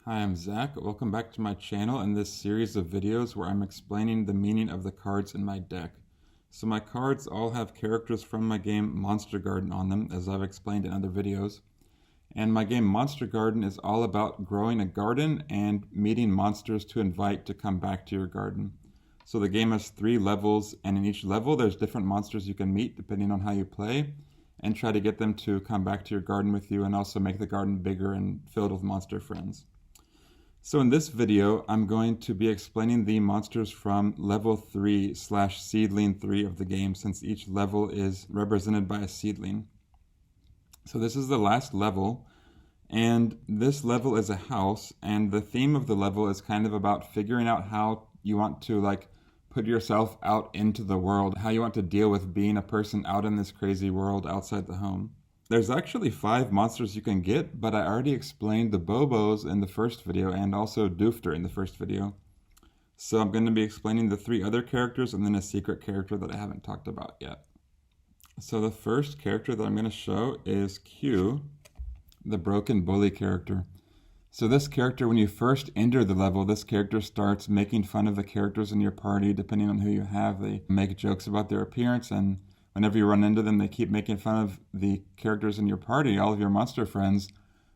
Hi, I'm Zach. Welcome back to my channel and this series of videos where I'm explaining the meaning of the cards in my deck. So my cards all have characters from my game Monster Garden on them, as I've explained in other videos. And my game Monster Garden is all about growing a garden and meeting monsters to invite to come back to your garden. So the game has 3 levels, and in each level there's different monsters you can meet depending on how you play, and try to get them to come back to your garden with you and also make the garden bigger and filled with monster friends. So in this video, I'm going to be explaining the monsters from level 3 / seedling 3 of the game, since each level is represented by a seedling. So this is the last level, and this level is a house, and the theme of the level is kind of about figuring out how you want to put yourself out into the world, how you want to deal with being a person out in this crazy world outside the home. There's actually 5 monsters you can get, but I already explained the Bobos in the first video and also Doofter in the first video. So I'm going to be explaining the 3 other characters and then a secret character that I haven't talked about yet. So the first character that I'm going to show is Q, the Broken Bully character. So this character, when you first enter the level, this character starts making fun of the characters in your party, depending on who you have. They make jokes about their appearance, and whenever you run into them, they keep making fun of the characters in your party, all of your monster friends.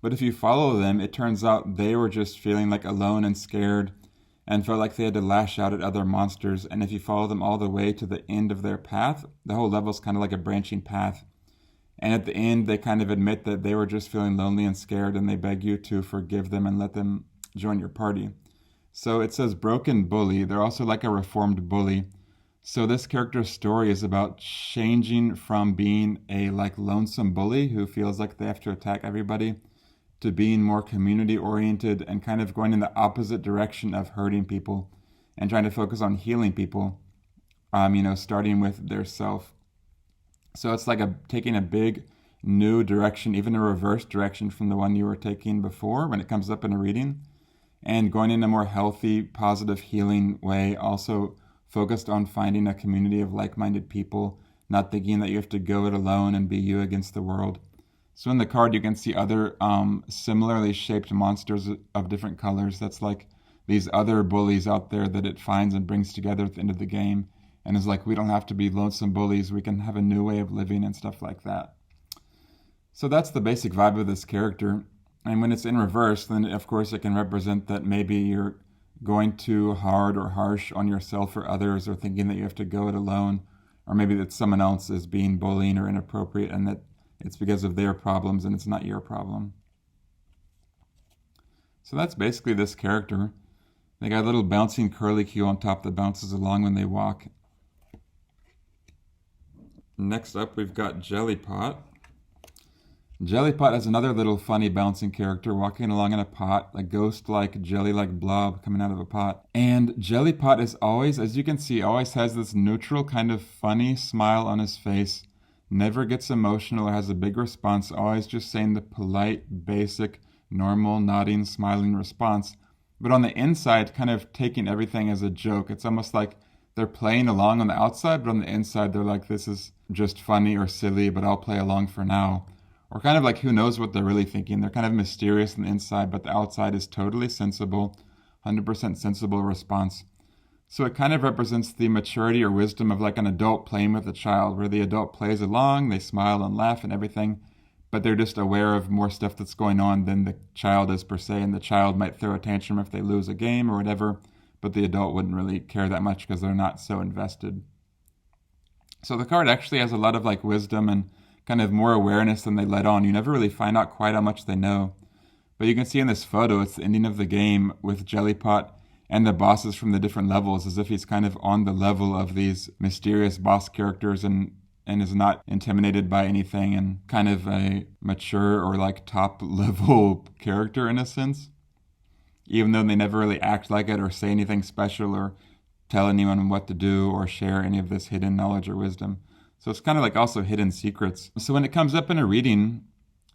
But if you follow them, it turns out they were just feeling alone and scared and felt like they had to lash out at other monsters. And if you follow them all the way to the end of their path, the whole level is kind of like a branching path. And at the end, they kind of admit that they were just feeling lonely and scared, and they beg you to forgive them and let them join your party. So it says Broken Bully. They're also like a reformed bully. So this character's story is about changing from being a lonesome bully who feels like they have to attack everybody to being more community oriented and kind of going in the opposite direction of hurting people and trying to focus on healing people, starting with their self. So it's taking a big new direction, even a reverse direction from the one you were taking before when it comes up in a reading, and going in a more healthy, positive, healing way, also focused on finding a community of like-minded people, not thinking that you have to go it alone and be you against the world. So in the card, you can see other similarly shaped monsters of different colors. That's like these other bullies out there that it finds and brings together at the end of the game. And is we don't have to be lonesome bullies. We can have a new way of living and stuff like that. So that's the basic vibe of this character. And when it's in reverse, then of course it can represent that maybe you're going too hard or harsh on yourself or others, or thinking that you have to go it alone, or maybe that someone else is being bullying or inappropriate and that it's because of their problems and it's not your problem. So that's basically this character. They got a little bouncing curly Q on top that bounces along when they walk. Next up, we've got Jellypot. Jellypot is another little funny bouncing character walking along in a pot, a ghost-like, jelly-like blob coming out of a pot. And Jellypot is always, as you can see, always has this neutral kind of funny smile on his face, never gets emotional or has a big response, always just saying the polite, basic, normal, nodding, smiling response. But on the inside, kind of taking everything as a joke. It's almost like they're playing along on the outside, but on the inside, they're like, this is just funny or silly, but I'll play along for now. Or kind of who knows what they're really thinking. They're kind of mysterious on the inside, but the outside is totally sensible, 100% sensible response. So it kind of represents the maturity or wisdom of an adult playing with a child, where the adult plays along, they smile and laugh and everything, but they're just aware of more stuff that's going on than the child is per se, and the child might throw a tantrum if they lose a game or whatever, but the adult wouldn't really care that much because they're not so invested. So the card actually has a lot of wisdom and kind of more awareness than they let on. You never really find out quite how much they know. But you can see in this photo, it's the ending of the game with Jellypot and the bosses from the different levels, as if he's kind of on the level of these mysterious boss characters and is not intimidated by anything, and kind of a mature or top level character in a sense, even though they never really act like it or say anything special or tell anyone what to do or share any of this hidden knowledge or wisdom. So it's kind of also hidden secrets. So when it comes up in a reading,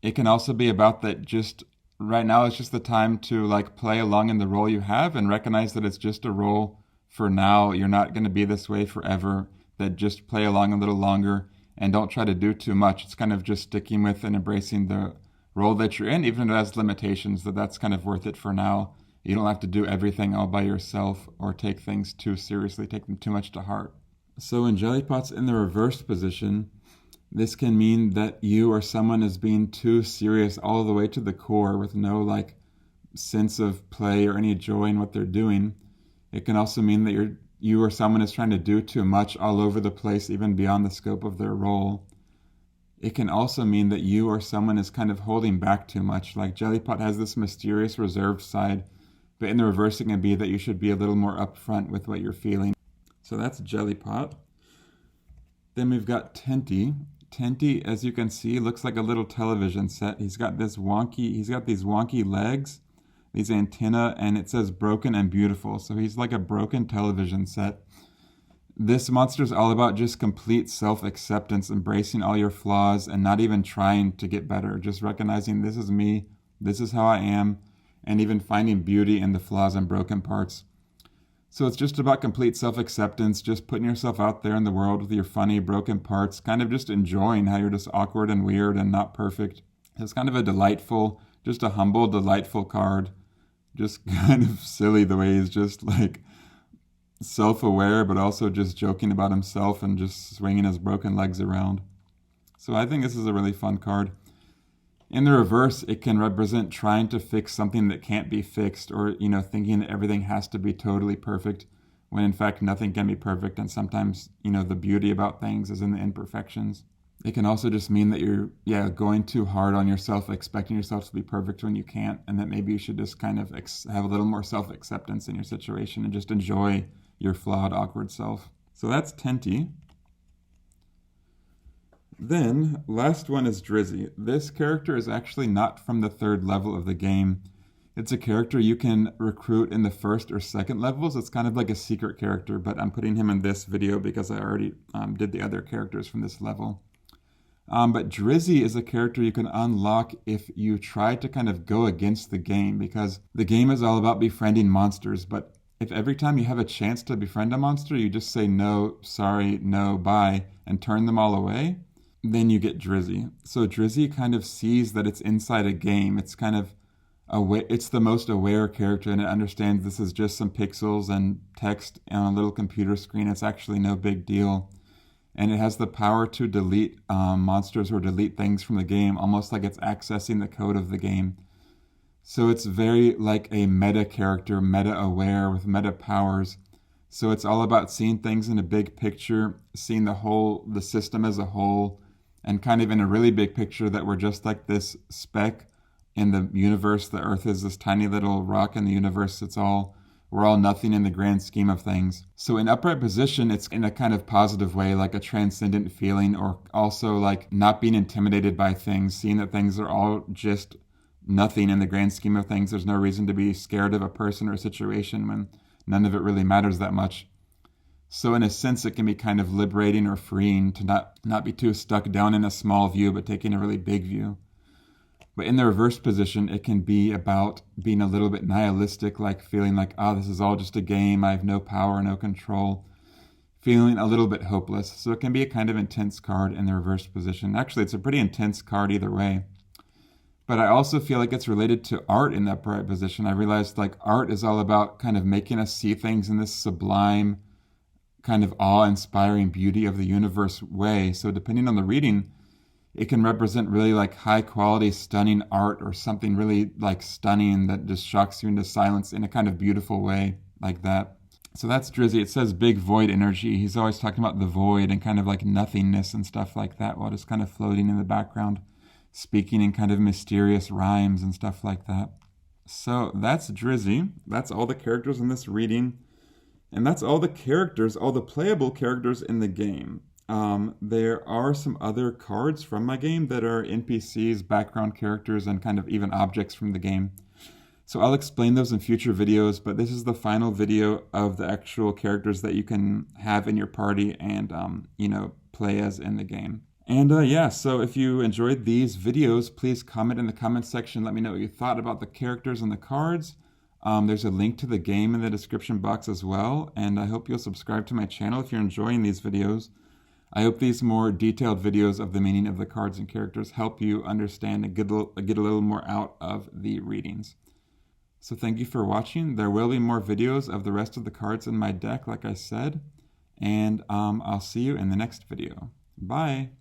it can also be about that just right now it's just the time to play along in the role you have and recognize that it's just a role for now. You're not going to be this way forever. That just play along a little longer and don't try to do too much. It's kind of just sticking with and embracing the role that you're in, even if it has limitations, that's kind of worth it for now. You don't have to do everything all by yourself or take things too seriously, take them too much to heart. So when Jellypot's in the reversed position, this can mean that you or someone is being too serious all the way to the core with no like sense of play or any joy in what they're doing. It can also mean that you or someone is trying to do too much all over the place, even beyond the scope of their role. It can also mean that you or someone is kind of holding back too much. Like Jellypot has this mysterious reserved side, but in the reverse it can be that you should be a little more upfront with what you're feeling. So that's Jellypot. Then we've got Tenty. Tenty, as you can see, looks like a little television set. He's got these wonky legs, these antennae, and it says broken and beautiful. So he's like a broken television set. This monster is all about just complete self-acceptance, embracing all your flaws and not even trying to get better, just recognizing this is me, this is how I am, and even finding beauty in the flaws and broken parts. So it's just about complete self-acceptance, just putting yourself out there in the world with your funny, broken parts, kind of just enjoying how you're just awkward and weird and not perfect. It's kind of a delightful, just a humble, delightful card. Just kind of silly the way he's just like self-aware, but also just joking about himself and just swinging his broken legs around. So I think this is a really fun card. In the reverse, it can represent trying to fix something that can't be fixed, or thinking that everything has to be totally perfect, when in fact nothing can be perfect, and sometimes the beauty about things is in the imperfections. It can also just mean that you're going too hard on yourself, expecting yourself to be perfect when you can't, and that maybe you should just kind of have a little more self-acceptance in your situation and just enjoy your flawed, awkward self. So that's Tenty. Then, last one is Drizzy. This character is actually not from the 3rd level of the game. It's a character you can recruit in the 1st or 2nd levels. It's kind of like a secret character, but I'm putting him in this video because I already did the other characters from this level. But Drizzy is a character you can unlock if you try to kind of go against the game, because the game is all about befriending monsters, but if every time you have a chance to befriend a monster, you just say no, sorry, no, bye, and turn them all away, then you get Drizzy. So Drizzy kind of sees that it's inside a game. It's kind of it's the most aware character, and it understands this is just some pixels and text on a little computer screen. It's actually no big deal. And it has the power to delete monsters or delete things from the game, almost like it's accessing the code of the game. So it's very like a meta character, meta-aware with meta powers. So it's all about seeing things in a big picture, seeing the system as a whole, and kind of in a really big picture that we're just like this speck in the universe. The Earth is this tiny little rock in the universe. We're all nothing in the grand scheme of things. So in upright position, it's in a kind of positive way, like a transcendent feeling, or also like not being intimidated by things, seeing that things are all just nothing in the grand scheme of things. There's no reason to be scared of a person or a situation when none of it really matters that much. So in a sense, it can be kind of liberating or freeing to not be too stuck down in a small view, but taking a really big view. But in the reverse position, it can be about being a little bit nihilistic, like feeling like, this is all just a game, I have no power, no control, feeling a little bit hopeless. So it can be a kind of intense card in the reverse position. Actually, it's a pretty intense card either way. But I also feel like it's related to art in the upright position. I realized like art is all about kind of making us see things in this sublime, kind of awe-inspiring beauty of the universe way. So depending on the reading, it can represent really like high quality, stunning art, or something really like stunning that just shocks you into silence in a kind of beautiful way like that. So that's Drizzy. It says big void energy. He's always talking about the void and kind of like nothingness and stuff like that, while just kind of floating in the background, speaking in kind of mysterious rhymes and stuff like that. So that's Drizzy. That's all the characters in this reading. And that's all the characters, all the playable characters in the game. There are some other cards from my game that are NPCs, background characters, and kind of even objects from the game. So I'll explain those in future videos, but this is the final video of the actual characters that you can have in your party and, play as in the game. And so if you enjoyed these videos, please comment in the comment section. Let me know what you thought about the characters and the cards. There's a link to the game in the description box as well. And I hope you'll subscribe to my channel if you're enjoying these videos. I hope these more detailed videos of the meaning of the cards and characters help you understand and get a little more out of the readings. So thank you for watching. There will be more videos of the rest of the cards in my deck, like I said, and I'll see you in the next video. Bye!